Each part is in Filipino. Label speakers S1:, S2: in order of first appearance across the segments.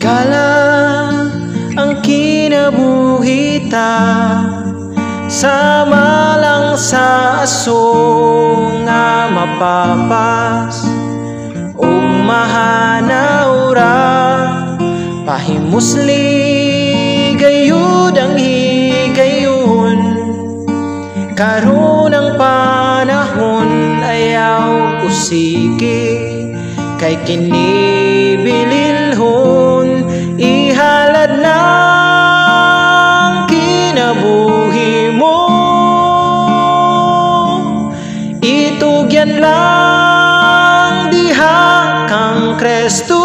S1: Higala ang kinabuhita, sama lang sa aso nga mapapas ug mahanaw ra, pahimusli gayud ang higayon. Karon ang panahon ayaw kusigi, kay kini bililhon ihalad na ang kinabuhi mo. Itugyan lang diha kang Kristo,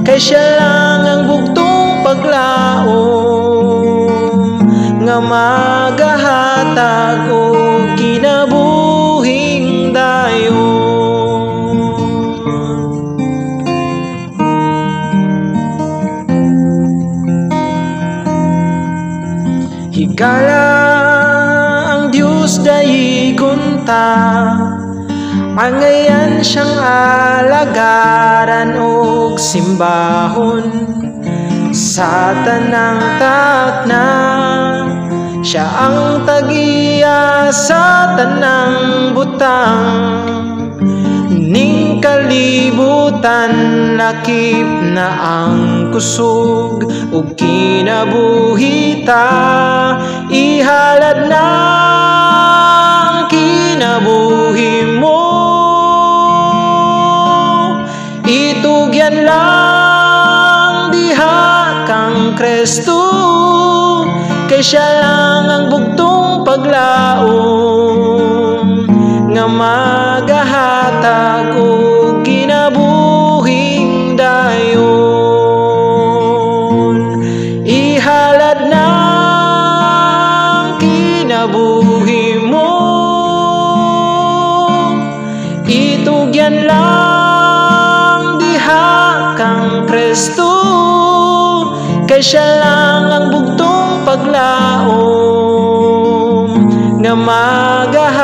S1: kay siya lang ang bugtong paglaom nga magahatag og kinabuhing dayon. Higala ang Diyos dayigon ta, angayan siyang alagaran og simbahon sa tanang takna. Siya ang tagiya sa tanang butang, ning kalibutan lakip na ang kusog ug kinabuhita. Ihalad na ang kinabuhi mo, itugyan lang diha kang Kristo, kay siya lang ang bugtong paglaom nga magahatag og kinabuhing dayon. Ihalad na ang kinabuhi mo, itugyan lang diha kang Kristo, kay siya lang ang bugtong paglaom nga magahatag